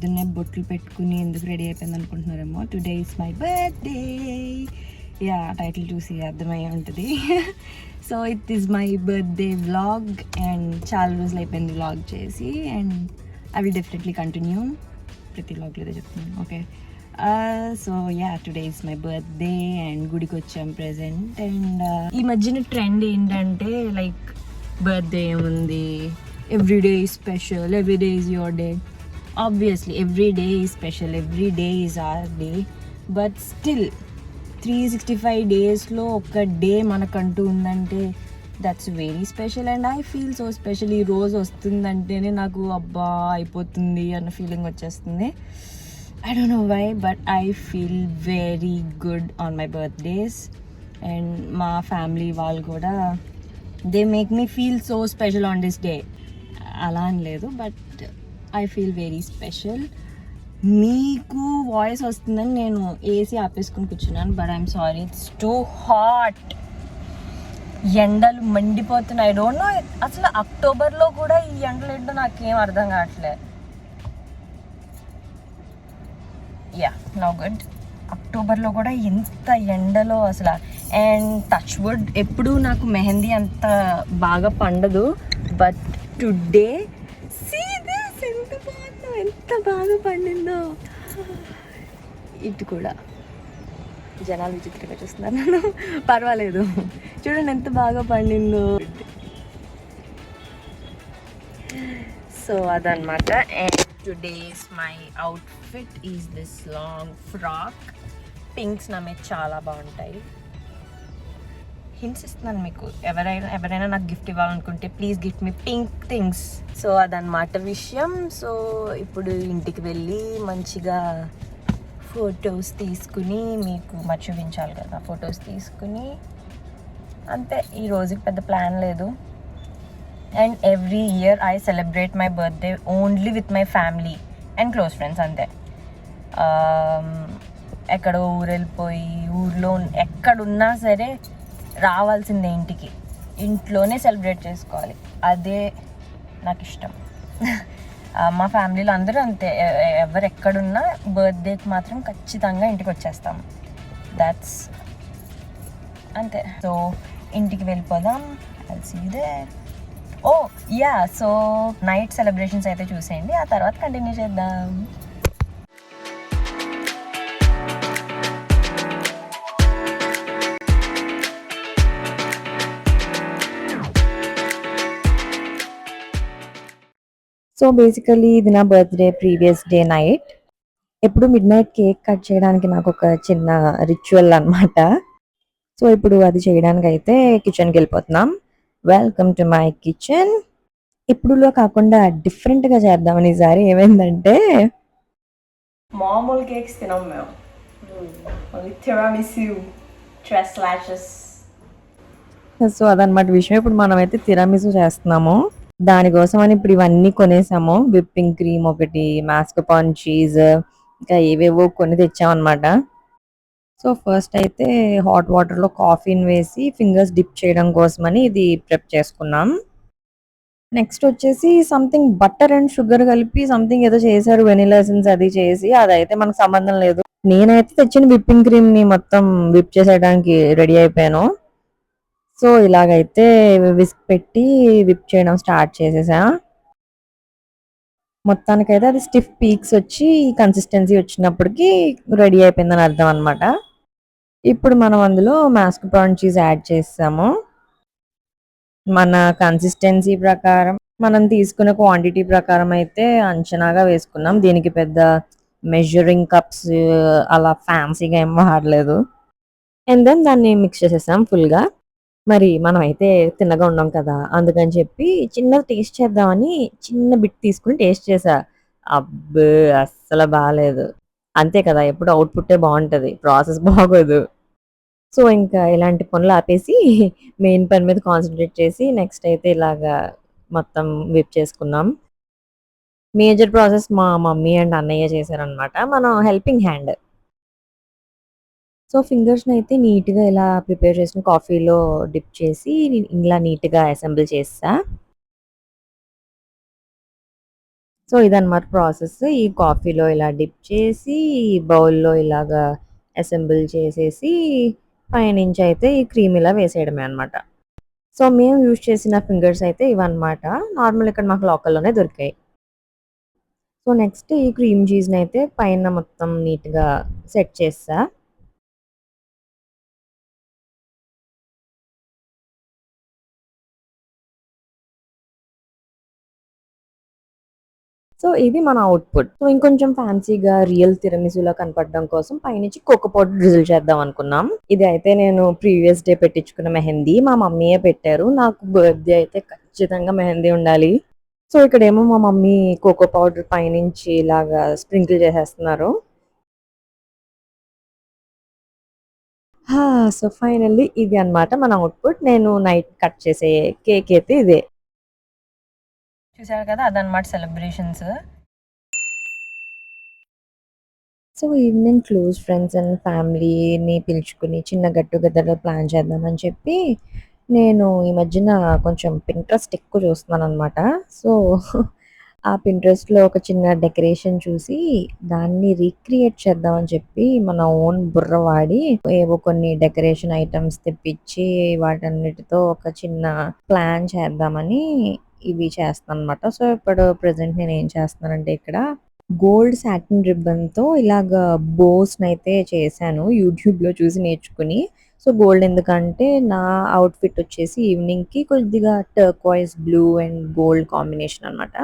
పొద్దున్నే బొట్లు పెట్టుకుని ఎందుకు రెడీ అయిపోయింది అనుకుంటున్నారేమో. Today is my birthday. Yeah, title చూసి అర్థమయ్యే ఉంటుంది. So it is my birthday vlog and చాలా రోజులు అయిపోయింది వ్లాగ్ చేసి. And I will definitely continue. ప్రతి వ్లాగ్లో ఇదే చెప్తున్నాను. Okay, so yeah, today is my birthday and గుడికి వచ్చాం ప్రెజెంట్. అండ్ ఈ మధ్యన ట్రెండ్ ఏంటంటే లైక్ బర్త్డే ఉంది, every day is special, every day is your day. Obviously every day is special, every day is our day, but still 365 days లో ఒక day మనకంటూ ఉందంటే that's very special. And I feel so special. ఈ రోజు వస్తుందంటేనే నాకు అబ్బా అయిపోతుంది అన్న ఫీలింగ్ వచ్చేస్తుంది. I don't know why, but I feel very good on my birthdays. And మా ఫ్యామిలీ వాళ్ళు కూడా they make me feel so special on this day. అలా అని లేదు, but I feel very special. మీకు వాయిస్ వస్తుందని నేను ఏసీ ఆపేసుకుని కూర్చున్నాను, but I'm sorry, it's too hot. ఎండలు మండిపోతున్నాయి. ఐ డోంట్ నో అసలు అక్టోబర్లో కూడా ఈ ఎండలు ఏంటో నాకేం అర్థం కావట్లే. Yeah, no good. అక్టోబర్లో కూడా ఎంత ఎండలో అసలు. అండ్ టచ్ వుడ్, ఎప్పుడు నాకు మెహందీ అంత బాగా పండదు, బట్ టుడే సీ దిస్, ఎంత బాగుందో, ఎంత బాగా పండిందో. ఇటు కూడా జనాలు విచిత్రంగా చూస్తున్నారు నన్ను. పర్వాలేదు, చూడండి ఎంత బాగా పండిందో. సో అదనమాట. And today's my outfit is this long frock. Pinks నా మీద చాలా బాగుంటాయి. హింట్స్ ఇస్తున్నాను మీకు. ఎవరైనా నాకు గిఫ్ట్ ఇవ్వాలనుకుంటే please gift me pink things. So అదనమాట విషయం. సో ఇప్పుడు ఇంటికి వెళ్ళి మంచిగా ఫొటోస్ తీసుకుని మీకు చూపించాలి కదా. ఫొటోస్ తీసుకుని అంతే. ఈ రోజుకి పెద్ద ప్లాన్ లేదు. And every year I celebrate my birthday only with my family and close friends, అంతే. ఎక్కడో ఊరు వెళ్ళిపోయి ఊర్లో ఎక్కడున్నా సరే రావాల్సిందే ఇంటికి. ఇంట్లోనే సెలబ్రేట్ చేసుకోవాలి, అదే నాకు ఇష్టం. మా ఫ్యామిలీలో అందరూ అంతే. ఎవరు ఎక్కడున్నా బర్త్డేకి మాత్రం ఖచ్చితంగా ఇంటికి వచ్చేస్తాం. దాట్స్ అంతే. సో ఇంటికి వెళ్ళిపోదాం. I'll see you there. Oh yeah, so night celebrations అయితే చూసేయండి, ఆ తర్వాత కంటిన్యూ చేద్దాం. సో బేసికలీ ఇది నా బర్త్డే ప్రీవియస్ డే నైట్. ఎప్పుడు మిడ్ నైట్ కేక్ కట్ చేయడానికి నాకు ఒక చిన్న రిచువల్ అనమాట. సో ఇప్పుడు అది చేయడానికి అయితే కిచెన్కి వెళ్ళిపోతున్నాం. Welcome to my kitchen. ఇప్పుడులో కాకుండా డిఫరెంట్గా చేద్దామని ఈసారి. ఏమైందంటే మామూలు కేక్స్ తినాం మేము, తిరామిసు, ట్రెస్ లాషెస్. సో అదనమాట విషయం. ఇప్పుడు మనమైతే తిరామిసు చేస్తున్నాము. దానికోసం అని ఇప్పుడు ఇవన్నీ కొనేసాము. విప్పింగ్ క్రీమ్ ఒకటి, మాస్కపాన్ చీజ్, ఇంకా ఏవేవో కొన్ని తెచ్చామన్నమాట. సో ఫస్ట్ అయితే హాట్ వాటర్లో కాఫీని వేసి ఫింగర్స్ డిప్ చేయడం కోసమని ఇది ప్రెప్ చేసుకున్నాం. నెక్స్ట్ వచ్చేసి సంథింగ్ బటర్ అండ్ షుగర్ కలిపి సంథింగ్ ఏదో చేశారు, వెనిలా ఎసెన్స్ అది చేసి. అదైతే మనకు సంబంధం లేదు. నేనైతే తెచ్చిన విప్పింగ్ క్రీమ్ ని మొత్తం విప్ చేసేయడానికి రెడీ అయిపోయాను. సో ఇలాగైతే విస్క్ పెట్టి విప్ చేయడం స్టార్ట్ చేసేసా. మొత్తానికైతే అది స్టిఫ్ పీక్స్ వచ్చి కన్సిస్టెన్సీ వచ్చినప్పటికి రెడీ అయిపోయిందని అర్థం అనమాట. ఇప్పుడు మనం అందులో మాస్కపాన్ చీజ్ యాడ్ చేసాము. మన కన్సిస్టెన్సీ ప్రకారం, మనం తీసుకునే క్వాంటిటీ ప్రకారం అయితే అంచనాగా వేసుకున్నాం. దీనికి పెద్ద మెజరింగ్ కప్స్ అలా ఫ్యాన్సీగా ఏం వాడలేదు. అండ్ దెన్ దాన్ని మిక్స్ చేసేసాం ఫుల్గా. మరి మనం అయితే తిన్నగా ఉన్నాం కదా, అందుకని చెప్పి చిన్న టేస్ట్ చేద్దామని చిన్న బిట్ తీసుకుని టేస్ట్ చేసా. అబ్బే అస్సలు బాగాలేదు. అంతే కదా, ఎప్పుడు అవుట్పుట్టే బాగుంటుంది, ప్రాసెస్ బాగోదు. సో ఇంకా ఇలాంటి పనులు ఆపేసి మెయిన్ పని మీద కాన్సన్ట్రేట్ చేసి నెక్స్ట్ అయితే ఇలాగా మొత్తం విప్ చేసుకున్నాం. మేజర్ ప్రాసెస్ మా మమ్మీ అండ్ అన్నయ్య చేశారనమాట, మనం హెల్పింగ్ హ్యాండ్. సో ఫింగర్స్ని అయితే నీట్గా ఇలా ప్రిపేర్ చేసిన కాఫీలో డిప్ చేసి ఇలా నీట్గా అసెంబుల్ చేస్తా. సో ఇదన్నమాట ప్రాసెస్. ఈ కాఫీలో ఇలా డిప్ చేసి బౌల్‌లో ఇలాగా అసెంబుల్ చేసేసి పైనుంచి అయితే ఈ క్రీమ్ ఇలా వేసేయడమే అన్నమాట. సో మేము యూజ్ చేసిన ఫింగర్స్ అయితే ఇవన్నమాట. నార్మల్ ఇక్కడ మాకు లోకల్‌లోనే దొరికాయి. సో నెక్స్ట్ ఈ క్రీమ్ చీజ్‌నైతే పైన మొత్తం నీట్‌గా సెట్ చేసేసా. సో ఇది మన ఔట్‌పుట్. సో ఇంకొంచెం ఫ్యాన్సీగా రియల్ తిరమిసులా కనపడడం కోసం పైనుంచి కోకో పౌడర్ డ్రిజిల్ చేద్దాం అనుకున్నాం. ఇది అయితే నేను ప్రీవియస్ డే పెట్టించుకున్న మెహందీ. మా మమ్మీయే పెట్టారు. నాకు బర్త్‌డే అయితే ఖచ్చితంగా మెహందీ ఉండాలి. సో ఇక్కడేమో మా మమ్మీ కోకో పౌడర్ పైనుంచి ఇలాగా స్ప్రింకిల్ చేసేస్తున్నారు. సో ఫైనల్లీ ఇది అన్నమాట మన ఔట్‌పుట్. నేను నైట్ కట్ చేసే కేక్ అయితే ఇదే. చూసారు కదా! అదన్నమాట celebrations. So evening close friends and ఫ్యామిలీని పిలుచుకొని చిన్న గెట్ టుగెదర్ ప్లాన్ చేద్దామని చెప్పి నేను ఈ మధ్యన కొంచెం పింట్రెస్ట్ ఎక్కువ చూస్తున్నాననమాట. సో ఆ పింట్రెస్ట్‌లో ఒక చిన్న డెకరేషన్ చూసి దాన్ని రీక్రియేట్ చేద్దామని చెప్పి మన ఓన్ బుర్ర వాడి ఏవో కొన్ని డెకరేషన్ ఐటెమ్స్ తెప్పించి వాటన్నిటితో ఒక చిన్న ప్లాన్ చేద్దామని ఇవి చేస్తాననమాట. సో ఇప్పుడు ప్రెజెంట్ నేనేం చేస్తున్నానంటే ఇక్కడ గోల్డ్ సాటిన్ రిబ్బన్‌తో ఇలాగ బోస్‌నైతే చేశాను. యూట్యూబ్‌లో చూసి నేర్చుకుని. సో, గోల్డ్ ఎందుకంటే నా అవుట్‌ఫిట్ వచ్చేసి ఈవినింగ్‌కి కొద్దిగా టర్క్వాయిస్ బ్లూ అండ్ గోల్డ్ కాంబినేషన్ అనమాట.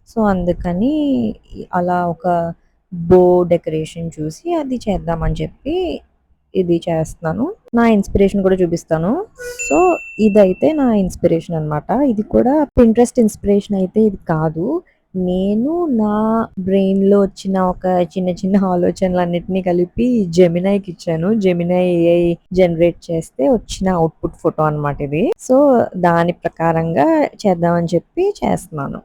సో, అందుకని అలా ఒక బో డెకరేషన్ చూసి అది చేద్దామని చెప్పి ఇది చేస్తున్నాను. నా ఇన్‌స్పిరేషన్ కూడా చూపిస్తాను. సో, ఇదైతే నా ఇన్‌స్పిరేషన్ అనమాట. ఇది కూడా పింట్రెస్ట్ ఇన్‌స్పిరేషన్ అయితే ఇది కాదు. నేను నా బ్రెయిన్‌లో వచ్చిన ఒక చిన్న చిన్న ఆలోచనలన్నిటిని కలిపి జెమినైకిచ్చాను. జెమినై ఏఐ జనరేట్ చేస్తే వచ్చిన అవుట్‌పుట్ ఫోటో అనమాట ఇది. సో, దాని ప్రకారంగా చేద్దామని చెప్పి చేస్తున్నాను.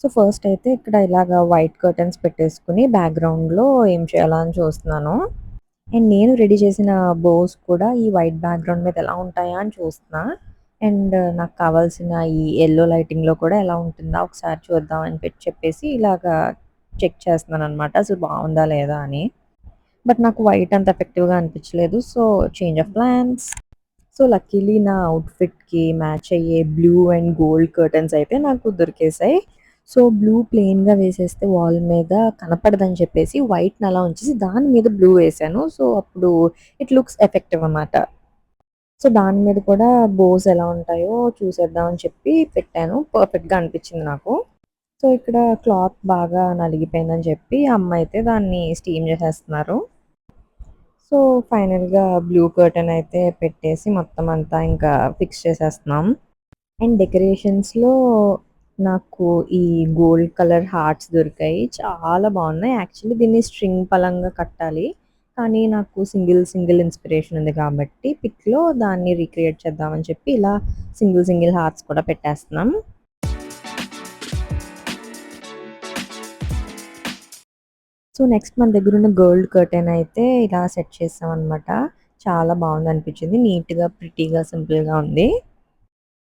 సో, ఫస్ట్ అయితే ఇక్కడ ఇలాగ వైట్ కర్టెన్స్ పెట్టేసుకొని బ్యాక్‌గ్రౌండ్‌లో ఏం చేయాలా అని చూస్తున్నాను. అండ్ నేను రెడీ చేసిన బోస్ కూడా ఈ వైట్ బ్యాక్‌గ్రౌండ్ మీద ఎలా ఉంటాయా అని చూస్తున్నా. అండ్ నాకు కావాల్సిన ఈ యెల్లో లైటింగ్‌లో కూడా ఎలా ఉంటుందా ఒకసారి చూద్దాం అని చెప్పేసి ఇలాగా చెక్ చేస్తున్నాననమాట. అసలు బావుందా లేదా అని. బట్ నాకు వైట్ అంత ఎఫెక్టివ్‌గా అనిపించలేదు. So, change of plans. So, luckily నా అవుట్‌ఫిట్‌కి మ్యాచ్ అయ్యే బ్లూ అండ్ గోల్డ్ కర్టెన్స్ అయితే నాకు దొరికేసాయి. సో, బ్లూ ప్లెయిన్‌గా వేసేస్తే వాల్ మీద కనపడదని చెప్పేసి వైట్‌ని అలా ఉంచేసి దాని మీద బ్లూ వేశాను. సో, అప్పుడు ఇట్ లుక్స్ ఎఫెక్టివ్ అన్నమాట. సో, దాని మీద కూడా బోస్ ఎలా ఉంటాయో చూసేద్దాం అని చెప్పి పెట్టాను. పర్ఫెక్ట్‌గా అనిపించింది నాకు. సో, ఇక్కడ క్లాత్ బాగా నలిగిపోయిందని చెప్పి అమ్మ అయితే దాన్ని స్టీమ్ చేసేస్తున్నారు. సో, ఫైనల్‌గా బ్లూ కర్టెన్ అయితే పెట్టేసి మొత్తం అంతా ఇంకా ఫిక్స్ చేసేస్తున్నాం. అండ్ డెకరేషన్స్‌లో నాకు ఈ గోల్డ్ కలర్ హార్ట్స్ దొరికాయి. చాలా బావున్నాయి. యాక్చువల్లీ దీన్ని స్ట్రింగ్ పలంగా కట్టాలి. కానీ నాకు సింగిల్ ఇన్‌స్పిరేషన్ ఉంది కాబట్టి పిక్‌లో దాన్ని రీక్రియేట్ చేద్దామని చెప్పి ఇలా సింగిల్ హార్ట్స్ కూడా పెట్టేస్తున్నాం. సో, నెక్స్ట్ మన దగ్గరున్న గోల్డ్ కర్టెన్ అయితే ఇలా సెట్ చేసామనమాట. చాలా బావుందనిపించింది. నీట్‌గా, ప్రిటీగా, సింపుల్‌గా ఉంది.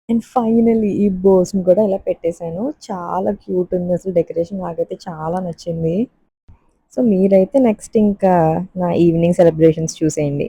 అండ్ ఫైనల్లీ ఈ బోస్‌ని కూడా ఇలా పెట్టేసాను. చాలా క్యూట్ ఉంది అసలు డెకరేషన్ నాకైతే చాలా నచ్చింది. సో, మీరైతే నెక్స్ట్ ఇంకా నా ఈవినింగ్ సెలబ్రేషన్స్ చూసేయండి.